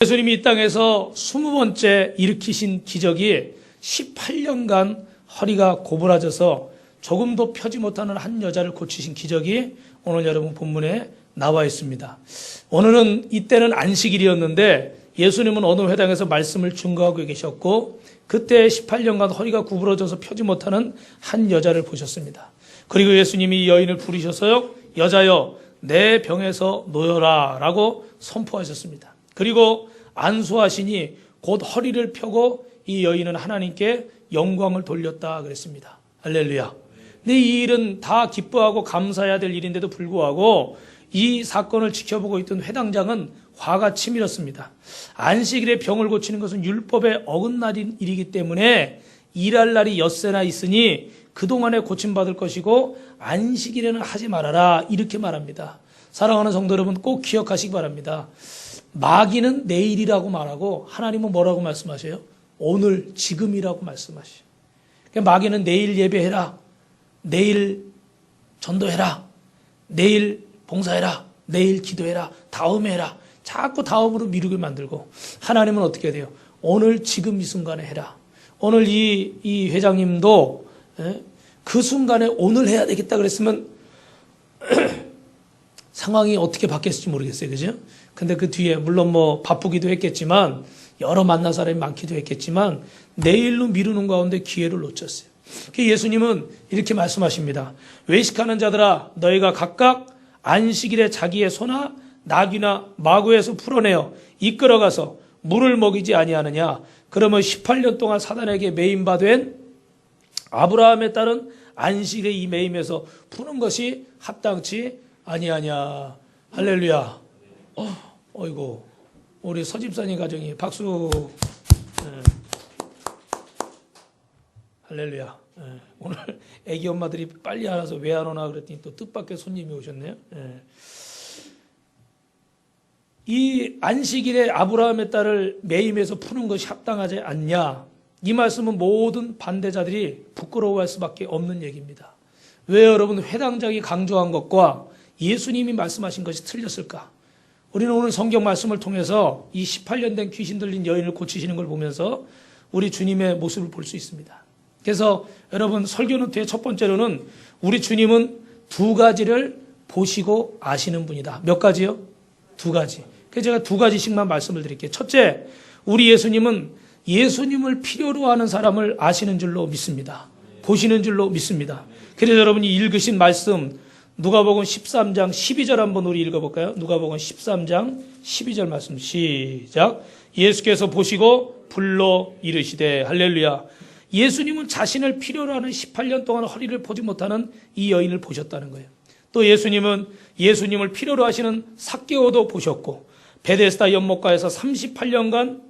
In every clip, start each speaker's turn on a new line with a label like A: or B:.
A: 예수님이 이 땅에서 20번째 일으키신 기적이 18년간 허리가 고부라져서 조금도 펴지 못하는 한 여자를 고치신 기적이 오늘 여러분 본문에 나와 있습니다. 오늘은 이때는 안식일이었는데 예수님은 어느 회당에서 말씀을 증거하고 계셨고 그때 18년간 허리가 구부러져서 펴지 못하는 한 여자를 보셨습니다. 그리고 예수님이 이 여인을 부르셔서요, 여자여 내 병에서 놓여라 라고 선포하셨습니다. 그리고 안수하시니 곧 허리를 펴고 이 여인은 하나님께 영광을 돌렸다 그랬습니다. 할렐루야. 근데 이 일은 다 기뻐하고 감사해야 될 일인데도 불구하고 이 사건을 지켜보고 있던 회당장은 화가 치밀었습니다. 안식일에 병을 고치는 것은 율법에 어긋나는 일이기 때문에 일할 날이 엿새나 있으니 그동안에 고침받을 것이고 안식일에는 하지 말아라 이렇게 말합니다. 사랑하는 성도 여러분 꼭 기억하시기 바랍니다. 마귀는 내일이라고 말하고 하나님은 뭐라고 말씀하셔요? 오늘 지금이라고 말씀하셔요. 그러니까 마귀는 내일 예배해라, 내일 전도해라, 내일 봉사해라, 내일 기도해라, 다음에 해라. 자꾸 다음으로 미루게 만들고 하나님은 어떻게 해야 돼요? 오늘 지금 이 순간에 해라. 오늘 이 회장님도 그 순간에 오늘 해야 되겠다 그랬으면 상황이 어떻게 바뀌었을지 모르겠어요. 그죠? 근데 그 뒤에 물론 뭐 바쁘기도 했겠지만 여러 만날 사람이 많기도 했겠지만 내일로 미루는 가운데 기회를 놓쳤어요. 예수님은 이렇게 말씀하십니다. 외식하는 자들아 너희가 각각 안식일에 자기의 소나 나귀나 마구에서 풀어내어 이끌어가서 물을 먹이지 아니하느냐. 그러면 18년 동안 사단에게 매임바 된 아브라함에 따른 안식일에 이 매임에서 푸는 것이 합당치 아니하냐. 할렐루야. 어이고 우리 서집사님 가정이 박수. 할렐루야. 오늘 애기 엄마들이 빨리 알아서 왜 안 오나 그랬더니 또 뜻밖의 손님이 오셨네요. 이 안식일에 아브라함의 딸을 매임해서 푸는 것이 합당하지 않냐. 이 말씀은 모든 반대자들이 부끄러워할 수밖에 없는 얘기입니다. 왜 여러분 회당장이 강조한 것과 예수님이 말씀하신 것이 틀렸을까? 우리는 오늘 성경 말씀을 통해서 이 18년 된 귀신 들린 여인을 고치시는 걸 보면서 우리 주님의 모습을 볼 수 있습니다. 그래서 여러분 설교 노트의 첫 번째로는 우리 주님은 두 가지를 보시고 아시는 분이다. 몇 가지요? 두 가지. 그래서 제가 두 가지씩만 말씀을 드릴게요. 첫째, 우리 예수님은 예수님을 필요로 하는 사람을 아시는 줄로 믿습니다. 보시는 줄로 믿습니다. 그래서 여러분이 읽으신 말씀 누가복음 13장 12절 한번 우리 읽어볼까요? 누가복음 13장 12절 말씀 시작. 예수께서 보시고 불러 이르시되 할렐루야. 예수님은 자신을 필요로 하는 18년 동안 허리를 보지 못하는 이 여인을 보셨다는 거예요. 또 예수님은 예수님을 필요로 하시는 삭개오도 보셨고 베데스다 연못가에서 38년간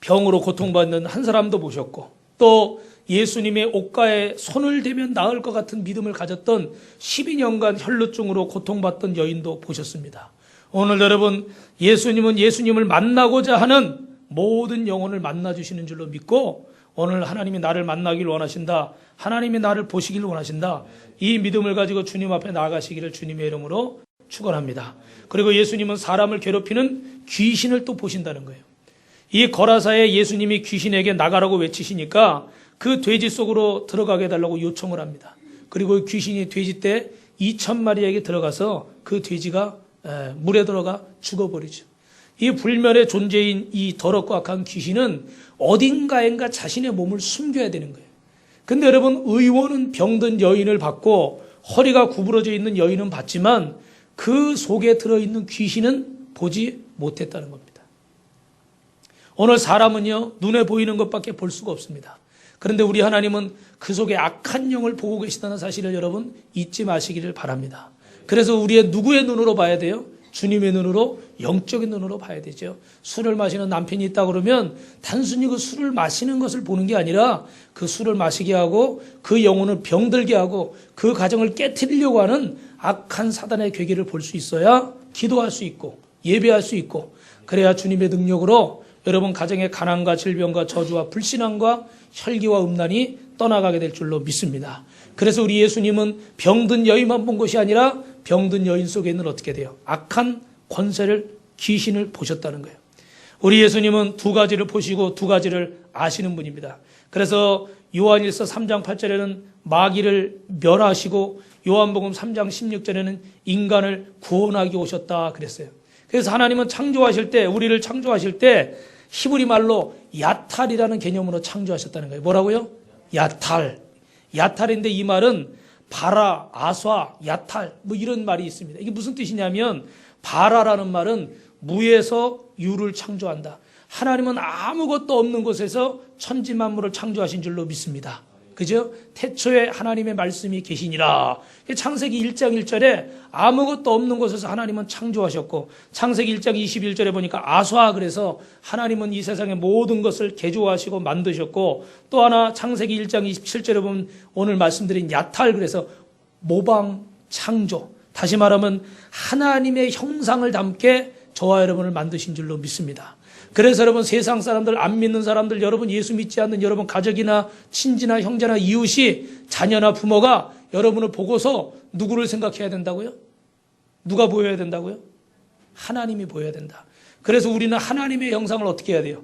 A: 병으로 고통받는 한 사람도 보셨고 또 예수님의 옷가에 손을 대면 나을 것 같은 믿음을 가졌던 12년간 혈루증으로 고통받던 여인도 보셨습니다. 오늘 여러분 예수님은 예수님을 만나고자 하는 모든 영혼을 만나주시는 줄로 믿고 오늘 하나님이 나를 만나길 원하신다. 하나님이 나를 보시길 원하신다. 이 믿음을 가지고 주님 앞에 나아가시기를 주님의 이름으로 축원합니다. 그리고 예수님은 사람을 괴롭히는 귀신을 또 보신다는 거예요. 이 거라사에 예수님이 귀신에게 나가라고 외치시니까 그 돼지 속으로 들어가게 해달라고 요청을 합니다. 그리고 귀신이 돼지떼 2,000마리에게 들어가서 그 돼지가 물에 들어가 죽어버리죠. 이 불멸의 존재인 이 더럽고 악한 귀신은 어딘가엔가 자신의 몸을 숨겨야 되는 거예요. 근데 여러분 의원은 병든 여인을 받고 허리가 구부러져 있는 여인은 봤지만 그 속에 들어있는 귀신은 보지 못했다는 겁니다. 오늘 사람은요 눈에 보이는 것밖에 볼 수가 없습니다. 그런데 우리 하나님은 그 속에 악한 영을 보고 계시다는 사실을 여러분 잊지 마시기를 바랍니다. 그래서 우리의 누구의 눈으로 봐야 돼요? 주님의 눈으로, 영적인 눈으로 봐야 되죠. 술을 마시는 남편이 있다 그러면 단순히 그 술을 마시는 것을 보는 게 아니라 그 술을 마시게 하고 그 영혼을 병들게 하고 그 가정을 깨트리려고 하는 악한 사단의 괴계를 볼 수 있어야 기도할 수 있고 예배할 수 있고 그래야 주님의 능력으로 여러분 가정의 가난과 질병과 저주와 불신앙과 혈기와 음란이 떠나가게 될 줄로 믿습니다. 그래서 우리 예수님은 병든 여인만 본 것이 아니라 병든 여인 속에 있는 어떻게 돼요? 악한 권세를 귀신을 보셨다는 거예요. 우리 예수님은 두 가지를 보시고 두 가지를 아시는 분입니다. 그래서 요한일서 3장 8절에는 마귀를 멸하시고 요한복음 3장 16절에는 인간을 구원하기 오셨다 그랬어요. 그래서 하나님은 창조하실 때, 우리를 창조하실 때 히브리 말로 야탈이라는 개념으로 창조하셨다는 거예요. 뭐라고요? 야탈. 야탈인데 이 말은 바라, 아쏴, 야탈 뭐 이런 말이 있습니다. 이게 무슨 뜻이냐면 바라라는 말은 무에서 유를 창조한다. 하나님은 아무것도 없는 곳에서 천지 만물을 창조하신 줄로 믿습니다. 그죠? 태초에 하나님의 말씀이 계시니라. 창세기 1장 1절에 아무것도 없는 곳에서 하나님은 창조하셨고, 창세기 1장 21절에 보니까 아쏴, 그래서 하나님은 이 세상의 모든 것을 개조하시고 만드셨고, 또 하나 창세기 1장 27절에 보면 오늘 말씀드린 야탈, 그래서 모방 창조. 다시 말하면 하나님의 형상을 담게 저와 여러분을 만드신 줄로 믿습니다. 그래서 여러분, 세상 사람들, 안 믿는 사람들, 여러분 예수 믿지 않는 여러분 가족이나 친지나 형제나 이웃이, 자녀나 부모가 여러분을 보고서 누구를 생각해야 된다고요? 누가 보여야 된다고요? 하나님이 보여야 된다. 그래서 우리는 하나님의 형상을 어떻게 해야 돼요?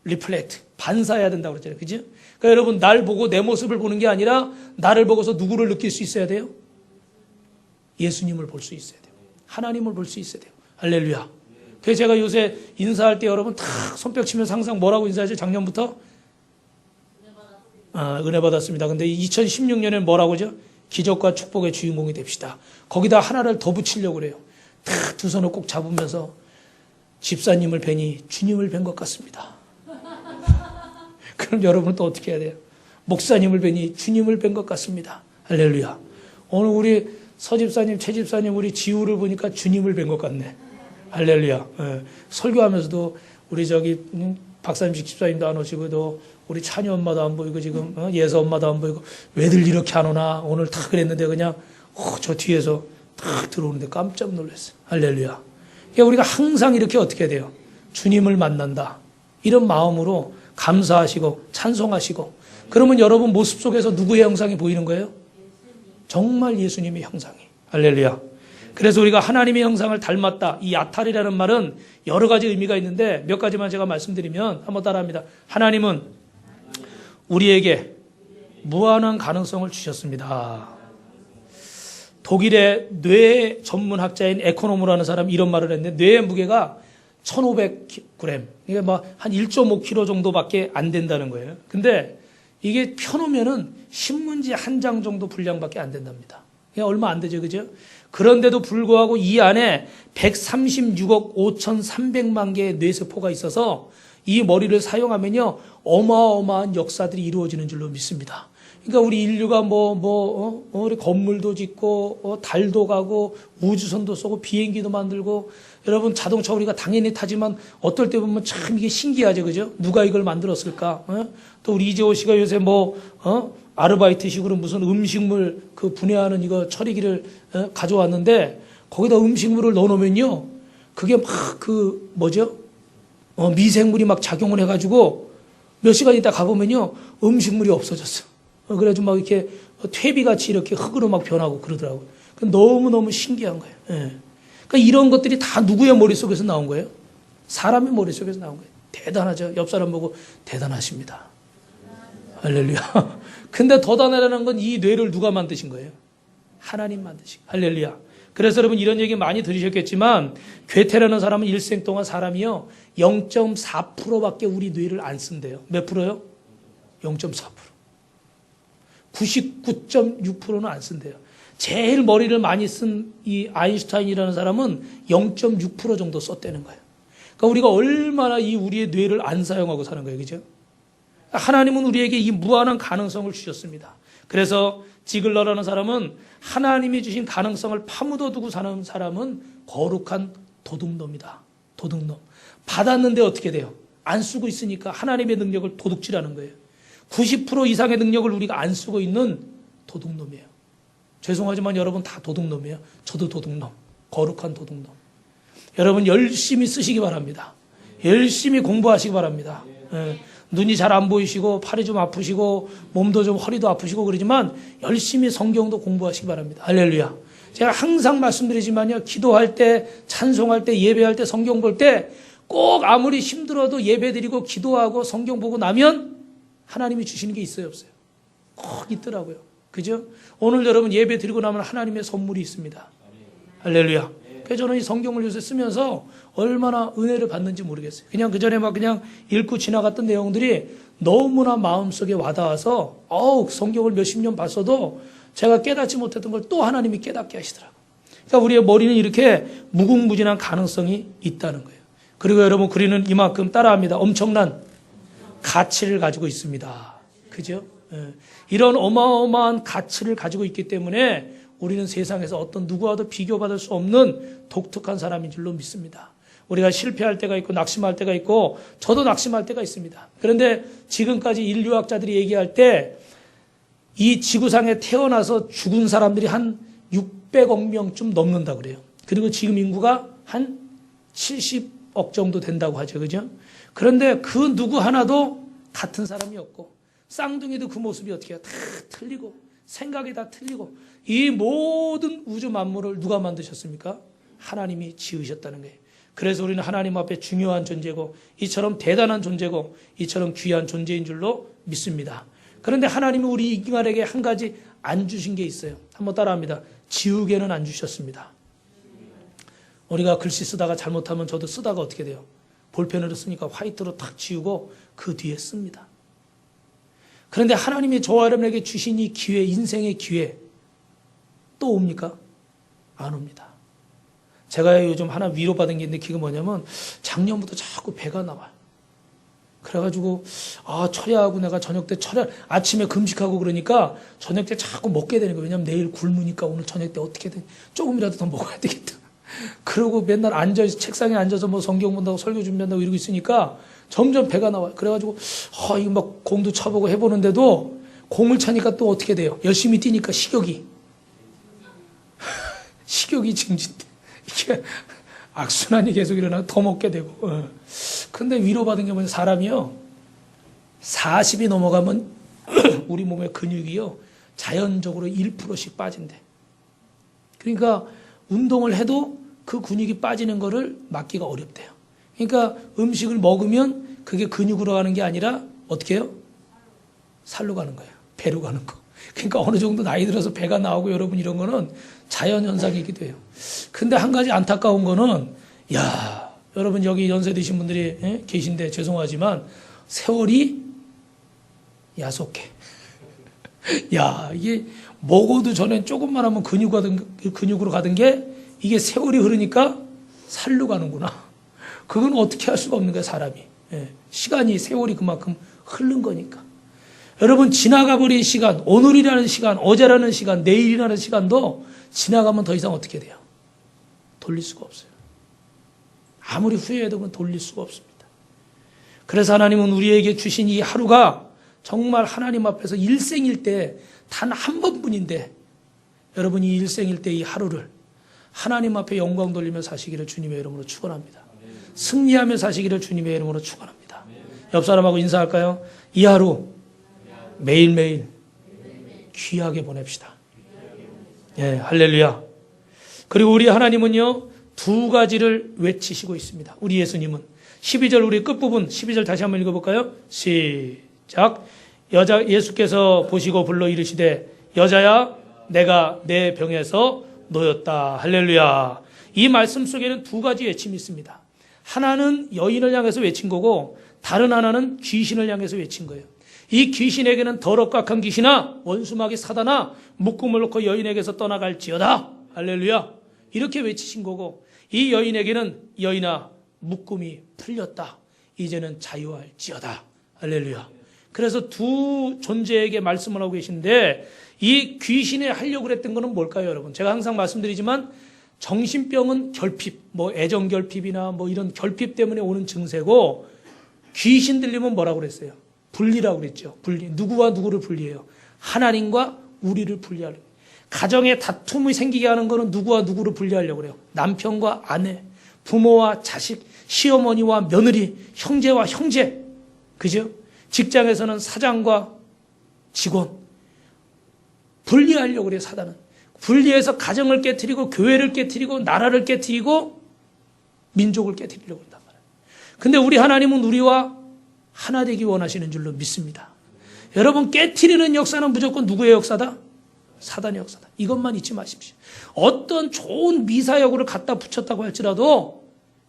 A: 리플렉트, 반사해야 된다고 그랬잖아요. 그죠? 그러니까 여러분, 날 보고 내 모습을 보는 게 아니라 나를 보고서 누구를 느낄 수 있어야 돼요? 예수님을 볼 수 있어야 돼요. 하나님을 볼 수 있어야 돼요. 할렐루야. 그래서 제가 요새 인사할 때 여러분 탁 손뼉 치면서 항상 뭐라고 인사하죠? 작년부터? 은혜 받았습니다. 근데 2016년에는 뭐라고 하죠? 기적과 축복의 주인공이 됩시다. 거기다 하나를 더 붙이려고 그래요. 탁 두 손을 꼭 잡으면서 집사님을 뵈니 주님을 뵌 것 같습니다. 그럼 여러분은 또 어떻게 해야 돼요? 목사님을 뵈니 주님을 뵌 것 같습니다. 할렐루야. 오늘 우리 서집사님, 최집사님, 우리 지우를 보니까 주님을 뵌 것 같네. 할렐루야. 예. 설교하면서도 우리 박삼식 집사님도 안 오시고, 또 우리 찬유 엄마도 안 보이고, 지금 예서 엄마도 안 보이고, 왜들 이렇게 안 오나 오늘 다 그랬는데 그냥 저 뒤에서 딱 들어오는데 깜짝 놀랐어요. 할렐루야. 그러니까 우리가 항상 이렇게 어떻게 해야 돼요? 주님을 만난다, 이런 마음으로 감사하시고 찬송하시고, 그러면 여러분 모습 속에서 누구의 형상이 보이는 거예요? 정말 예수님의 형상이. 할렐루야. 그래서 우리가 하나님의 형상을 닮았다. 이 야탈이라는 말은 여러 가지 의미가 있는데 몇 가지만 제가 말씀드리면, 한번 따라합니다. 하나님은 우리에게 무한한 가능성을 주셨습니다. 독일의 뇌 전문학자인 에코노무라는 사람이 이런 말을 했는데, 뇌의 무게가 1500g, 이게 뭐 한 1.5kg 정도밖에 안 된다는 거예요. 근데 이게 펴놓으면은 신문지 한 장 정도 분량밖에 안 된답니다. 그냥 얼마 안 되죠, 그죠? 그런데도 불구하고 이 안에 136억 5,300만 개의 뇌세포가 있어서 이 머리를 사용하면요, 어마어마한 역사들이 이루어지는 줄로 믿습니다. 그러니까 우리 인류가 우리 건물도 짓고, 달도 가고, 우주선도 쏘고, 비행기도 만들고, 여러분 자동차 우리가 당연히 타지만 어떨 때 보면 참 이게 신기하죠, 그죠? 누가 이걸 만들었을까? 또 우리 이재호 씨가 요새 아르바이트식으로 무슨 음식물 그 분해하는 이거 처리기를 가져왔는데, 거기다 음식물을 넣어놓으면요, 그게 미생물이 막 작용을 해가지고 몇 시간 있다 가보면요, 음식물이 없어졌어. 그래가지고 막 이렇게 퇴비같이 이렇게 흙으로 막 변하고 그러더라고요. 너무너무 신기한 거예요. 예. 그러니까 이런 것들이 다 누구의 머릿속에서 나온 거예요? 사람의 머릿속에서 나온 거예요. 대단하죠. 옆 사람 보고 대단하십니다. 할렐루야. 근데 더 대단한 건 이 뇌를 누가 만드신 거예요? 하나님 만드신 거예요. 할렐루야. 그래서 여러분 이런 얘기 많이 들으셨겠지만, 괴테라는 사람은 일생 동안 사람이요 0.4%밖에 우리 뇌를 안 쓴대요. 몇 프로요? 0.4%. 99.6%는 안 쓴대요. 제일 머리를 많이 쓴 이 아인슈타인이라는 사람은 0.6% 정도 썼다는 거예요. 그러니까 우리가 얼마나 이 우리의 뇌를 안 사용하고 사는 거예요, 그죠? 하나님은 우리에게 이 무한한 가능성을 주셨습니다. 그래서 지글러라는 사람은 하나님이 주신 가능성을 파묻어 두고 사는 사람은 거룩한 도둑놈이다. 도둑놈. 받았는데 어떻게 돼요? 안 쓰고 있으니까 하나님의 능력을 도둑질하는 거예요. 90% 이상의 능력을 우리가 안 쓰고 있는 도둑놈이에요. 죄송하지만 여러분 다 도둑놈이에요. 저도 도둑놈. 거룩한 도둑놈. 여러분 열심히 쓰시기 바랍니다. 열심히 공부하시기 바랍니다. 예. 눈이 잘 안 보이시고 팔이 좀 아프시고 몸도 좀 허리도 아프시고 그러지만 열심히 성경도 공부하시기 바랍니다. 할렐루야. 제가 항상 말씀드리지만요, 기도할 때, 찬송할 때, 예배할 때, 성경 볼 때 꼭 아무리 힘들어도 예배 드리고 기도하고 성경 보고 나면 하나님이 주시는 게 있어요, 없어요? 꼭 있더라고요. 그죠? 오늘 여러분 예배 드리고 나면 하나님의 선물이 있습니다. 할렐루야. 그래서 저는 이 성경을 요새 쓰면서 얼마나 은혜를 받는지 모르겠어요. 그냥 그 전에 막 그냥 읽고 지나갔던 내용들이 너무나 마음속에 와닿아서 성경을 몇십 년 봤어도 제가 깨닫지 못했던 걸 또 하나님이 깨닫게 하시더라고요. 그러니까 우리의 머리는 이렇게 무궁무진한 가능성이 있다는 거예요. 그리고 여러분, 우리는 이만큼 따라합니다. 엄청난 가치를 가지고 있습니다. 그죠? 이런 어마어마한 가치를 가지고 있기 때문에 우리는 세상에서 어떤 누구와도 비교받을 수 없는 독특한 사람인 줄로 믿습니다. 우리가 실패할 때가 있고 낙심할 때가 있고 저도 낙심할 때가 있습니다. 그런데 지금까지 인류학자들이 얘기할 때 이 지구상에 태어나서 죽은 사람들이 한 600억 명쯤 넘는다 그래요. 그리고 지금 인구가 한 70억 정도 된다고 하죠. 그죠? 그런데 그 누구 하나도 같은 사람이 없고 쌍둥이도 그 모습이 어떻게 해요? 다 틀리고 생각이 다 틀리고 이 모든 우주 만물을 누가 만드셨습니까? 하나님이 지으셨다는 거예요. 그래서 우리는 하나님 앞에 중요한 존재고 이처럼 대단한 존재고 이처럼 귀한 존재인 줄로 믿습니다. 그런데 하나님이 우리 인간에게 한 가지 안 주신 게 있어요. 한번 따라합니다. 지우개는 안 주셨습니다. 우리가 글씨 쓰다가 잘못하면 저도 쓰다가 어떻게 돼요? 볼펜으로 쓰니까 화이트로 탁 지우고 그 뒤에 씁니다. 그런데 하나님이 저와 여러분에게 주신 이 기회, 인생의 기회 또 옵니까? 안 옵니다. 제가 요즘 하나 위로받은 게 있는데 그게 뭐냐면 작년부터 자꾸 배가 나와요. 그래가지고 철야하고 내가 저녁 때 아침에 금식하고 그러니까 저녁 때 자꾸 먹게 되는 거예요. 왜냐면 내일 굶으니까 오늘 저녁 때 어떻게든 조금이라도 더 먹어야 되겠다. 그러고 맨날 책상에 앉아서 뭐 성경 본다고 설교 준비한다고 이러고 있으니까 점점 배가 나와요. 그래가지고 이거 막 공도 쳐보고 해보는데도 공을 차니까 또 어떻게 돼요? 열심히 뛰니까 식욕이 증진돼. 이게 악순환이 계속 일어나고 더 먹게 되고. 근데 위로받은 게 뭐냐, 사람이요 40이 넘어가면 우리 몸의 근육이요 자연적으로 1%씩 빠진대. 그러니까 운동을 해도 그 근육이 빠지는 거를 막기가 어렵대요. 그러니까 음식을 먹으면 그게 근육으로 가는 게 아니라 어떻게 해요? 살로 가는 거예요. 배로 가는 거. 그러니까 어느 정도 나이 들어서 배가 나오고 여러분 이런 거는 자연현상이기도 해요. 근데 한 가지 안타까운 거는 여러분 여기 연세 드신 분들이 계신데 죄송하지만 세월이 야속해. 이게 먹어도 전엔 조금만 하면 근육으로 가던 게 이게 세월이 흐르니까 살로 가는구나. 그건 어떻게 할 수가 없는 거야, 사람이. 시간이, 세월이 그만큼 흐른 거니까. 여러분, 지나가 버린 시간, 오늘이라는 시간, 어제라는 시간, 내일이라는 시간도 지나가면 더 이상 어떻게 돼요? 돌릴 수가 없어요. 아무리 후회해도 그건 돌릴 수가 없습니다. 그래서 하나님은 우리에게 주신 이 하루가 정말 하나님 앞에서 일생일 때 단 한 번뿐인데 여러분이 일생일 때 이 하루를 하나님 앞에 영광 돌리며 사시기를 주님의 이름으로 축원합니다. 승리하며 사시기를 주님의 이름으로 축원합니다. 옆 사람하고 인사할까요? 이 하루 매일매일 귀하게 보냅시다. 할렐루야. 그리고 우리 하나님은요 2가지를 외치시고 있습니다. 우리 예수님은 12절 우리 끝부분 12절 다시 한번 읽어볼까요? 시작. 예수께서 보시고 불러 이르시되 여자야 내가 내 병에서 놓였다. 할렐루야. 이 말씀 속에는 2가지 외침이 있습니다. 하나는 여인을 향해서 외친 거고 다른 하나는 귀신을 향해서 외친 거예요. 이 귀신에게는 더럽고 악한 귀신아 원수마귀 사단아 묶음을 놓고 여인에게서 떠나갈지어다. 할렐루야. 이렇게 외치신 거고 이 여인에게는 여인아 묶음이 풀렸다. 이제는 자유할지어다. 할렐루야. 그래서 2 존재에게 말씀을 하고 계신데 이 귀신에 하려고 그랬던 거는 뭘까요, 여러분? 제가 항상 말씀드리지만 정신병은 결핍, 애정결핍이나 이런 결핍 때문에 오는 증세고 귀신 들리면 뭐라고 그랬어요? 분리라고 그랬죠. 분리. 누구와 누구를 분리해요? 하나님과 우리를 분리하려고. 가정에 다툼이 생기게 하는 거는 누구와 누구를 분리하려고 그래요? 남편과 아내, 부모와 자식, 시어머니와 며느리, 형제와 형제. 그죠? 직장에서는 사장과 직원. 분리하려고 그래요, 사단은. 분리해서 가정을 깨트리고 교회를 깨트리고 나라를 깨트리고 민족을 깨트리려고 한단 말이에요. 근데 우리 하나님은 우리와 하나 되기 원하시는 줄로 믿습니다. 여러분, 깨트리는 역사는 무조건 누구의 역사다? 사단의 역사다. 이것만 잊지 마십시오. 어떤 좋은 미사여구를 갖다 붙였다고 할지라도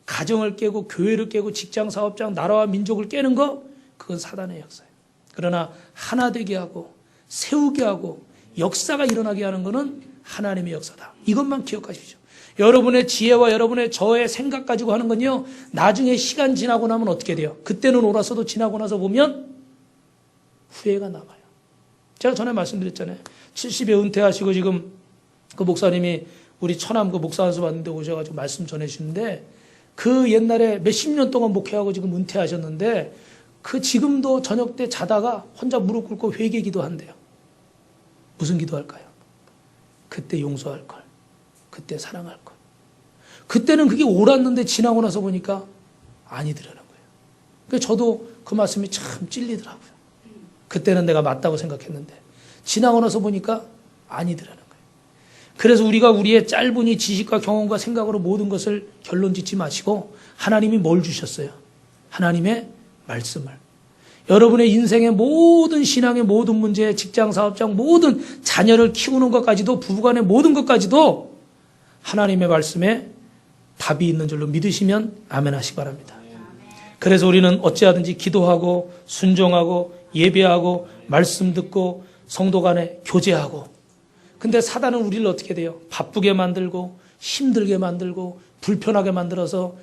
A: 가정을 깨고 교회를 깨고 직장, 사업장, 나라와 민족을 깨는 거, 그건 사단의 역사예요. 그러나 하나 되게 하고 세우게 하고 역사가 일어나게 하는 것은 하나님의 역사다. 이것만 기억하십시오. 여러분의 지혜와 여러분의 저의 생각 가지고 하는 건요, 나중에 시간 지나고 나면 어떻게 돼요? 그때는 옳았어도 지나고 나서 보면 후회가 남아요. 제가 전에 말씀드렸잖아요. 70에 은퇴하시고 지금 그 목사님이 우리 천암 그 목사 안수 받는데 오셔가지고 말씀 전해주시는데, 그 옛날에 몇십 년 동안 목회하고 지금 은퇴하셨는데 그 지금도 저녁 때 자다가 혼자 무릎 꿇고 회개 기도한대요. 무슨 기도할까요? 그때 용서할 걸, 그때 사랑할 걸. 그때는 그게 옳았는데 지나고 나서 보니까 아니더라는 거예요. 그래서 저도 그 말씀이 참 찔리더라고요. 그때는 내가 맞다고 생각했는데 지나고 나서 보니까 아니더라는 거예요. 그래서 우리가 우리의 짧은 이 지식과 경험과 생각으로 모든 것을 결론 짓지 마시고 하나님이 뭘 주셨어요? 하나님의 말씀을. 여러분의 인생의 모든 신앙의 모든 문제, 직장, 사업장, 모든 자녀를 키우는 것까지도, 부부간의 모든 것까지도 하나님의 말씀에 답이 있는 줄로 믿으시면 아멘 하시기 바랍니다. 그래서 우리는 어찌하든지 기도하고 순종하고 예배하고 말씀 듣고 성도 간에 교제하고, 근데 사단은 우리를 어떻게 돼요? 바쁘게 만들고 힘들게 만들고 불편하게 만들어서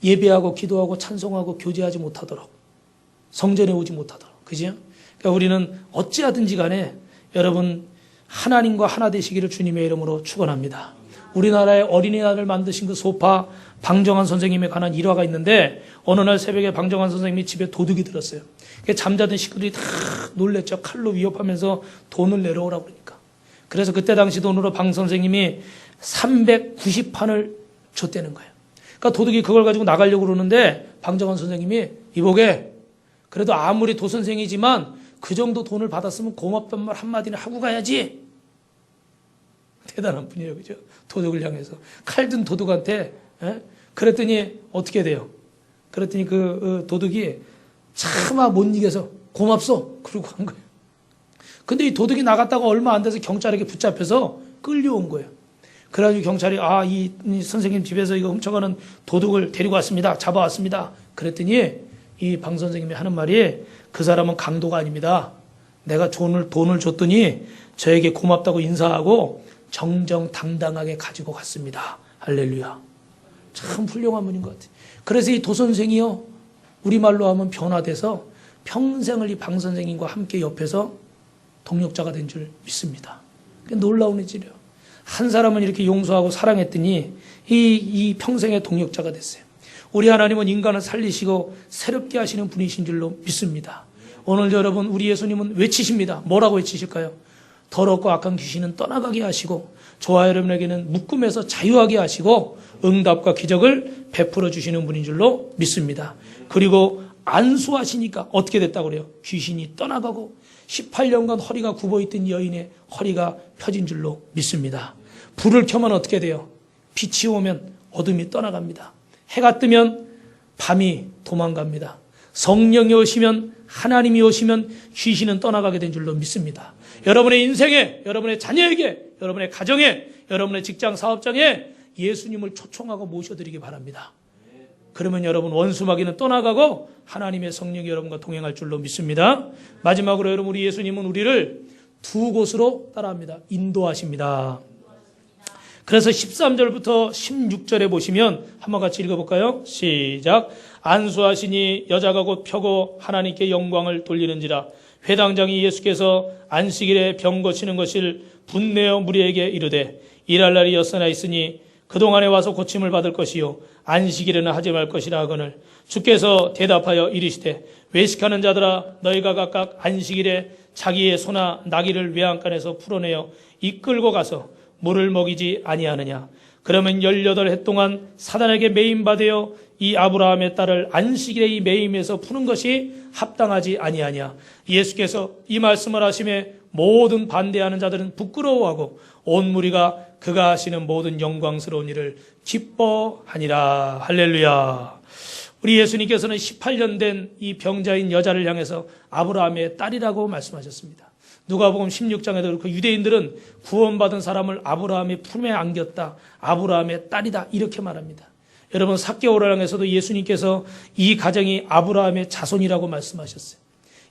A: 예배하고 기도하고 찬송하고 교제하지 못하도록, 성전에 오지 못하도록. 그죠? 그러니까 우리는 어찌하든지 간에 여러분 하나님과 하나 되시기를 주님의 이름으로 축원합니다. 우리나라의 어린이날을 만드신 그 소파 방정환 선생님에 관한 일화가 있는데, 어느 날 새벽에 방정환 선생님이 집에 도둑이 들었어요. 잠자던 식구들이 다 놀랬죠. 칼로 위협하면서 돈을 내려오라고 그러니까. 그래서 그때 당시 돈으로 방 선생님이 390판을 줬다는 거예요. 그러니까 도둑이 그걸 가지고 나가려고 그러는데 방정환 선생님이, 이보게, 그래도 아무리 도선생이지만 그 정도 돈을 받았으면 고맙단 말 한마디는 하고 가야지. 대단한 분이에요. 그죠? 도둑을 향해서. 칼 든 도둑한테. 그랬더니 어떻게 돼요? 그랬더니 그 도둑이 차마 못 이겨서 고맙소. 그러고 간 거예요. 근데 이 도둑이 나갔다가 얼마 안 돼서 경찰에게 붙잡혀서 끌려온 거예요. 그래가지고 경찰이, 이 선생님 집에서 이거 훔쳐가는 도둑을 데리고 왔습니다. 잡아왔습니다. 그랬더니 이 방 선생님이 하는 말이, 그 사람은 강도가 아닙니다. 내가 돈을 줬더니 저에게 고맙다고 인사하고 정정당당하게 가지고 갔습니다. 할렐루야. 참 훌륭한 분인 것 같아요. 그래서 이 도선생이요, 우리말로 하면 변화돼서 평생을 이 방 선생님과 함께 옆에서 동역자가 된 줄 믿습니다. 놀라운 일이에요. 한 사람은 이렇게 용서하고 사랑했더니 이 평생의 동역자가 됐어요. 우리 하나님은 인간을 살리시고 새롭게 하시는 분이신 줄로 믿습니다. 오늘 여러분, 우리 예수님은 외치십니다. 뭐라고 외치실까요? 더럽고 악한 귀신은 떠나가게 하시고 저와 여러분에게는 묶음에서 자유하게 하시고 응답과 기적을 베풀어 주시는 분인 줄로 믿습니다. 그리고 안수하시니까 어떻게 됐다고 그래요? 귀신이 떠나가고 18년간 허리가 굽어있던 여인의 허리가 펴진 줄로 믿습니다. 불을 켜면 어떻게 돼요? 빛이 오면 어둠이 떠나갑니다. 해가 뜨면 밤이 도망갑니다. 성령이 오시면, 하나님이 오시면 귀신은 떠나가게 된 줄로 믿습니다. 여러분의 인생에, 여러분의 자녀에게, 여러분의 가정에, 여러분의 직장 사업장에 예수님을 초청하고 모셔드리기 바랍니다. 그러면 여러분 원수마귀는 떠나가고 하나님의 성령이 여러분과 동행할 줄로 믿습니다. 마지막으로 여러분, 우리 예수님은 우리를 두 곳으로 따라합니다. 인도하십니다. 그래서 13절부터 16절에 보시면 한번 같이 읽어볼까요? 시작. 안수하시니 여자가 곧 펴고 하나님께 영광을 돌리는지라. 회당장이 예수께서 안식일에 병 고치는 것을 분내어 무리에게 이르되, 일할 날이 엿새나 있으니 그동안에 와서 고침을 받을 것이요 안식일에는 하지 말 것이라 하거늘, 주께서 대답하여 이르시되, 외식하는 자들아, 너희가 각각 안식일에 자기의 소나 나귀를 외양간에서 풀어내어 이끌고 가서 물을 먹이지 아니하느냐. 그러면 18해 동안 사단에게 매임받으여 이 아브라함의 딸을 안식일에 이 매임에서 푸는 것이 합당하지 아니하냐. 예수께서 이 말씀을 하시매 모든 반대하는 자들은 부끄러워하고 온 무리가 그가 하시는 모든 영광스러운 일을 기뻐하니라. 할렐루야. 우리 예수님께서는 18년 된 이 병자인 여자를 향해서 아브라함의 딸이라고 말씀하셨습니다. 누가복음 16장에도 그렇고 유대인들은 구원받은 사람을 아브라함의 품에 안겼다. 아브라함의 딸이다. 이렇게 말합니다. 여러분 삭개오를 향해서도 예수님께서 이 가정이 아브라함의 자손이라고 말씀하셨어요.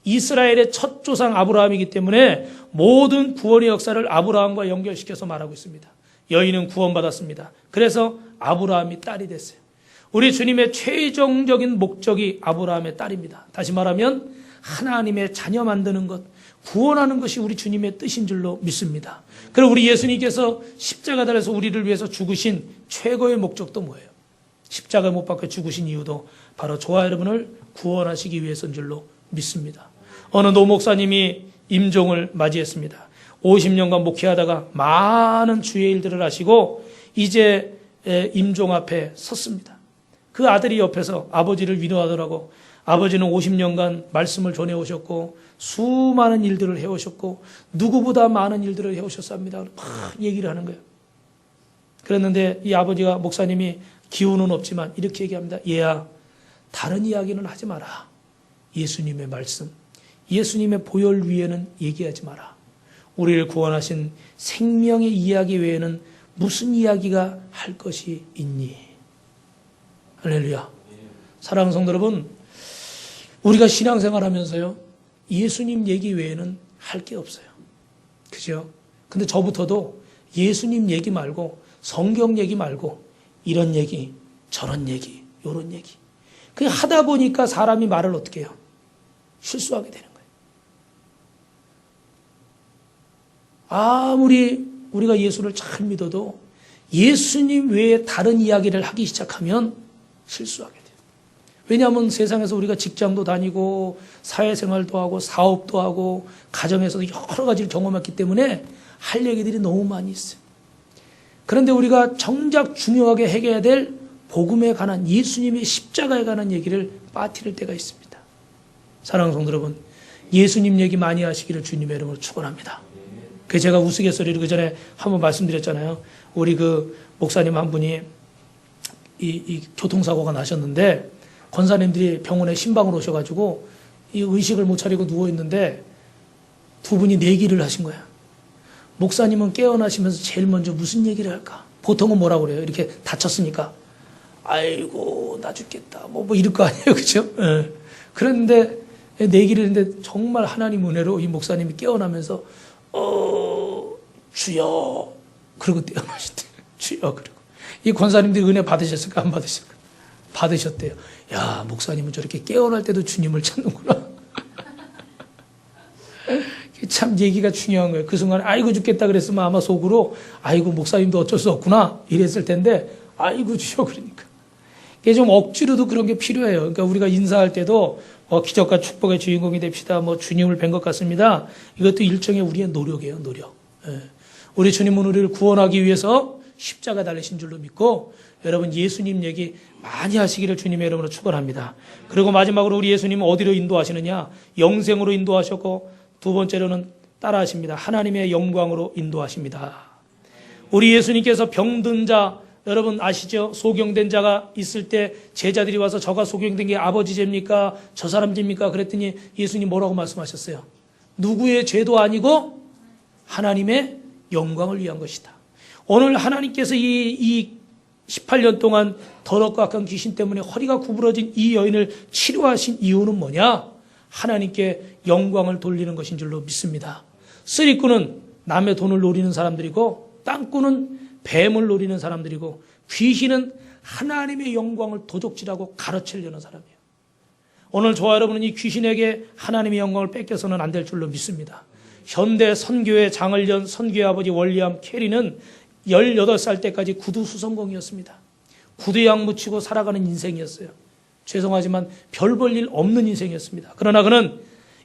A: 이스라엘의 첫 조상 아브라함이기 때문에 모든 구원의 역사를 아브라함과 연결시켜서 말하고 있습니다. 여인은 구원받았습니다. 그래서 아브라함이 딸이 됐어요. 우리 주님의 최종적인 목적이 아브라함의 딸입니다. 다시 말하면 하나님의 자녀 만드는 것, 구원하는 것이 우리 주님의 뜻인 줄로 믿습니다. 그리고 우리 예수님께서 십자가달에서 우리를 위해서 죽으신 최고의 목적도 뭐예요? 십자가에 못 박혀 죽으신 이유도 바로 저와 여러분을 구원하시기 위해서인 줄로 믿습니다. 어느 노 목사님이 임종을 맞이했습니다. 50년간 목회하다가 많은 주의 일들을 하시고 이제 임종 앞에 섰습니다. 그 아들이 옆에서 아버지를 위로하더라고. 아버지는 50년간 말씀을 전해오셨고 수많은 일들을 해오셨고 누구보다 많은 일들을 해오셨습니다. 막 얘기를 하는 거예요. 그랬는데 이 아버지가 목사님이 기운은 없지만 이렇게 얘기합니다. 얘야, 다른 이야기는 하지 마라. 예수님의 말씀, 예수님의 보혈 위에는 얘기하지 마라. 우리를 구원하신 생명의 이야기 외에는 무슨 이야기가 할 것이 있니? 할렐루야. 사랑하는 성도 여러분, 우리가 신앙생활 하면서요, 예수님 얘기 외에는 할 게 없어요. 그죠? 근데 저부터도 예수님 얘기 말고 성경 얘기 말고 이런 얘기, 저런 얘기, 요런 얘기. 그냥 하다 보니까 사람이 말을 어떻게 해요? 실수하게 되는 거예요. 아무리 우리가 예수를 잘 믿어도 예수님 외에 다른 이야기를 하기 시작하면 실수하게 돼요. 왜냐하면 세상에서 우리가 직장도 다니고 사회생활도 하고 사업도 하고 가정에서도 여러 가지를 경험했기 때문에 할 얘기들이 너무 많이 있어요. 그런데 우리가 정작 중요하게 해결해야 될 복음에 관한 예수님의 십자가에 관한 얘기를 빠뜨릴 때가 있습니다. 사랑하는 성도 여러분, 예수님 얘기 많이 하시기를 주님의 이름으로 축원합니다. 그 제가 우스갯소리를 그 전에 한번 말씀드렸잖아요. 우리 그 목사님 한 분이 이 교통사고가 나셨는데 권사님들이 병원에 신방으로 오셔가지고 이 의식을 못 차리고 누워 있는데 두 분이 내기를 하신 거야. 목사님은 깨어나시면서 제일 먼저 무슨 얘기를 할까? 보통은 뭐라고 그래요? 이렇게 다쳤으니까 아이고 나 죽겠다 뭐 이럴 거 아니에요, 그렇죠? 예. 그런데 내기를 했는데 정말 하나님 은혜로 이 목사님이 깨어나면서 주여 그러고 깨어나셨대요. 주여 그러고 이 권사님들이 은혜 받으셨을까 안 받으셨을까? 받으셨대요. 야, 목사님은 저렇게 깨어날 때도 주님을 찾는구나. 참 얘기가 중요한 거예요. 그 순간에 아이고 죽겠다 그랬으면 아마 속으로 아이고 목사님도 어쩔 수 없구나 이랬을 텐데 아이고 주여 그러니까. 이게 좀 억지로도 그런 게 필요해요. 그러니까 우리가 인사할 때도 기적과 축복의 주인공이 됩시다. 주님을 뵌 것 같습니다. 이것도 일종의 우리의 노력이에요. 노력. 예. 우리 주님은 우리를 구원하기 위해서 십자가 달리신 줄로 믿고 여러분 예수님 얘기 많이 하시기를 주님의 이름으로 축원합니다. 그리고 마지막으로 우리 예수님은 어디로 인도하시느냐? 영생으로 인도하셨고 두 번째로는 따라하십니다. 하나님의 영광으로 인도하십니다. 우리 예수님께서 병든 자 여러분 아시죠? 소경된 자가 있을 때 제자들이 와서 저가 소경된 게 아버지 죄입니까? 저 사람 죄입니까? 그랬더니 예수님 뭐라고 말씀하셨어요? 누구의 죄도 아니고 하나님의 영광을 위한 것이다. 오늘 하나님께서 이 18년 동안 더럽고 악한 귀신 때문에 허리가 구부러진 이 여인을 치료하신 이유는 뭐냐? 하나님께 영광을 돌리는 것인 줄로 믿습니다. 쓰리꾼은 남의 돈을 노리는 사람들이고 땅꾼은 뱀을 노리는 사람들이고 귀신은 하나님의 영광을 도적질하고 가로채려는 사람이에요. 오늘 저와 여러분은 이 귀신에게 하나님의 영광을 뺏겨서는 안 될 줄로 믿습니다. 현대 선교의 장을 연 선교의 아버지 월리엄 캐리는 18살 때까지 구두 수선공이었습니다. 구두에 약 묻히고 살아가는 인생이었어요. 죄송하지만 별 볼 일 없는 인생이었습니다. 그러나 그는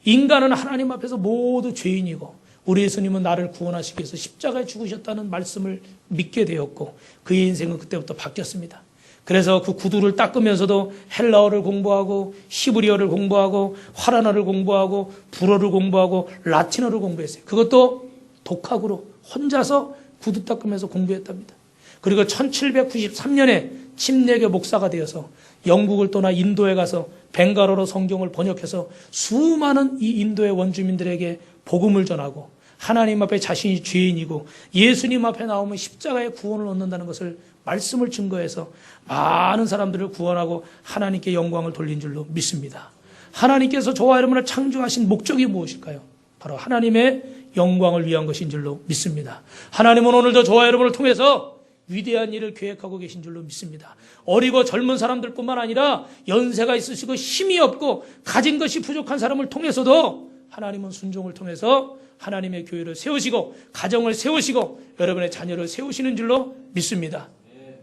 A: 인간은 하나님 앞에서 모두 죄인이고 우리 예수님은 나를 구원하시기 위해서 십자가에 죽으셨다는 말씀을 믿게 되었고 그의 인생은 그때부터 바뀌었습니다. 그래서 그 구두를 닦으면서도 헬라어를 공부하고 히브리어를 공부하고 화라나를 공부하고 불어를 공부하고 라틴어를 공부했어요. 그것도 독학으로 혼자서 구두 닦으면서 공부했답니다. 그리고 1793년에 침례교 목사가 되어서 영국을 떠나 인도에 가서 벵갈어로 성경을 번역해서 수많은 이 인도의 원주민들에게 복음을 전하고 하나님 앞에 자신이 죄인이고 예수님 앞에 나오면 십자가의 구원을 얻는다는 것을 말씀을 증거해서 많은 사람들을 구원하고 하나님께 영광을 돌린 줄로 믿습니다. 하나님께서 저와 여러분을 창조하신 목적이 무엇일까요? 바로 하나님의 영광을 위한 것인 줄로 믿습니다. 하나님은 오늘도 저와 여러분을 통해서 위대한 일을 계획하고 계신 줄로 믿습니다. 어리고 젊은 사람들뿐만 아니라 연세가 있으시고 힘이 없고 가진 것이 부족한 사람을 통해서도 하나님은 순종을 통해서 하나님의 교회를 세우시고 가정을 세우시고 여러분의 자녀를 세우시는 줄로 믿습니다.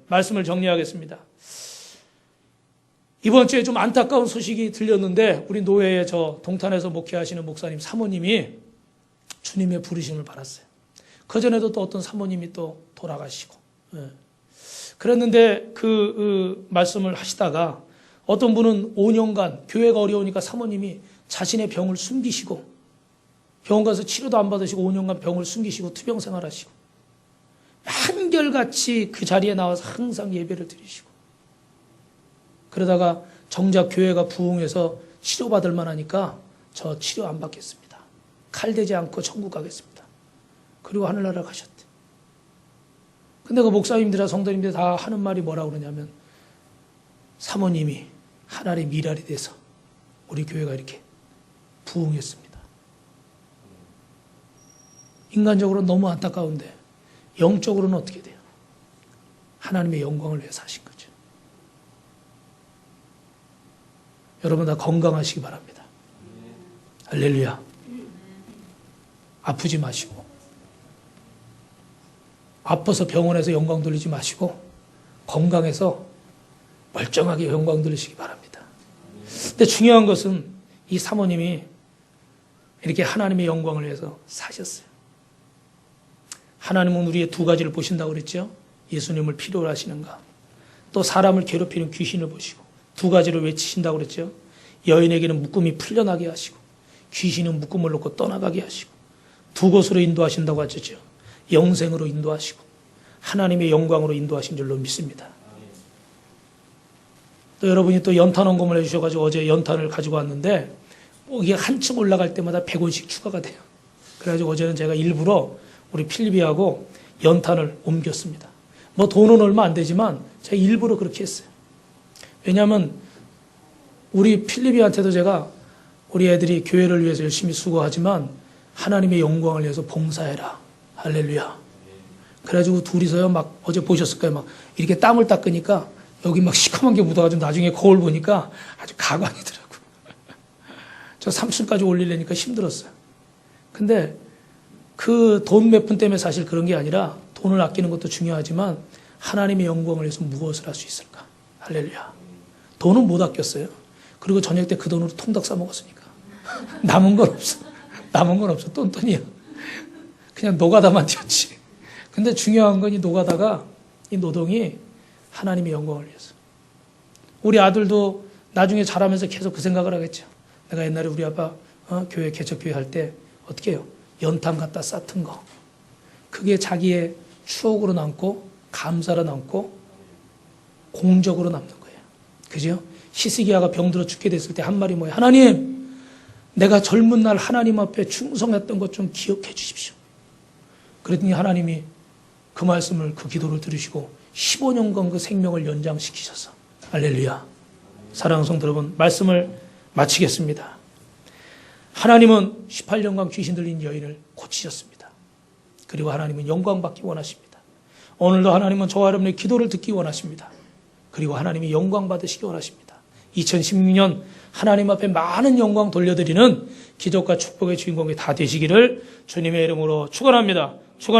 A: 말씀을 정리하겠습니다. 이번 주에 좀 안타까운 소식이 들렸는데 우리 노회에 저 동탄에서 목회하시는 목사님 사모님이 주님의 부르심을 받았어요. 그전에도 또 어떤 사모님이 또 돌아가시고 그랬는데 그 말씀을 하시다가 어떤 분은 5년간 교회가 어려우니까 사모님이 자신의 병을 숨기시고 병원 가서 치료도 안 받으시고 5년간 병을 숨기시고 투병 생활하시고 한결같이 그 자리에 나와서 항상 예배를 드리시고 그러다가 정작 교회가 부흥해서 치료받을 만하니까 저 치료 안 받겠습니다. 칼대지 않고 천국 가겠습니다. 그리고 하늘나라 가셨대. 근데 그 목사님들이나 성도님들 다 하는 말이 뭐라고 그러냐면 사모님이 하나님의 미랄이 돼서 우리 교회가 이렇게 부흥했습니다. 인간적으로는 너무 안타까운데 영적으로는 어떻게 돼요? 하나님의 영광을 위해서 하신 거죠. 여러분 다 건강하시기 바랍니다. 할렐루야. 아프지 마시고 아파서 병원에서 영광 돌리지 마시고 건강해서 멀쩡하게 영광 돌리시기 바랍니다. 근데 중요한 것은 이 사모님이 이렇게 하나님의 영광을 위해서 사셨어요. 하나님은 우리의 두 가지를 보신다고 그랬죠. 예수님을 필요로 하시는가. 또 사람을 괴롭히는 귀신을 보시고 두 가지를 외치신다고 그랬죠. 여인에게는 묶음이 풀려나게 하시고 귀신은 묶음을 놓고 떠나가게 하시고 두 곳으로 인도하신다고 하셨죠. 영생으로 인도하시고 하나님의 영광으로 인도하신 줄로 믿습니다. 또 여러분이 또 연탄 헌금을 해주셔가지고 어제 연탄을 가지고 왔는데 이게 한층 올라갈 때마다 100원씩 추가가 돼요. 그래가지고 어제는 제가 일부러 우리 필리비하고 연탄을 옮겼습니다. 뭐 돈은 얼마 안 되지만 제가 일부러 그렇게 했어요. 왜냐하면 우리 필리비한테도 제가 우리 애들이 교회를 위해서 열심히 수고하지만 하나님의 영광을 위해서 봉사해라. 할렐루야. 그래가지고 둘이서요 막 어제 보셨을 거예요. 막 이렇게 땀을 닦으니까 여기 막 시커먼 게 묻어가지고 나중에 거울 보니까 아주 가관이더라고. 저 3층까지 올리려니까 힘들었어요. 근데 그 돈 몇 푼 때문에 사실 그런 게 아니라 돈을 아끼는 것도 중요하지만 하나님의 영광을 위해서 무엇을 할 수 있을까? 할렐루야. 돈은 못 아꼈어요. 그리고 저녁 때 그 돈으로 통닭 사 먹었으니까. 남은 건 없어. 남은 건 없어. 똔똔이야. 그냥 노가다만 뛰었지. 근데 중요한 건 이 노가다가 이 노동이 하나님의 영광을 위해서. 우리 아들도 나중에 자라면서 계속 그 생각을 하겠죠. 내가 옛날에 우리 아빠 교회 개척교회 할 때 어떻게 해요? 연탄 갖다 쌓던 거. 그게 자기의 추억으로 남고 감사로 남고 공적으로 남는 거예요. 그죠? 히스기야가 병들어 죽게 됐을 때 한 말이 뭐예요? 하나님, 내가 젊은 날 하나님 앞에 충성했던 것 좀 기억해 주십시오. 그랬더니 하나님이 그 말씀을 그 기도를 들으시고 15년간 그 생명을 연장시키셔서 할렐루야. 사랑하는 성도 여러분, 말씀을 마치겠습니다. 하나님은 18년간 귀신 들린 여인을 고치셨습니다. 그리고 하나님은 영광 받기 원하십니다. 오늘도 하나님은 저와 여러분의 기도를 듣기 원하십니다. 그리고 하나님이 영광 받으시기 원하십니다. 2016년 하나님 앞에 많은 영광 돌려드리는 기적과 축복의 주인공이 다 되시기를 주님의 이름으로 축원합니다.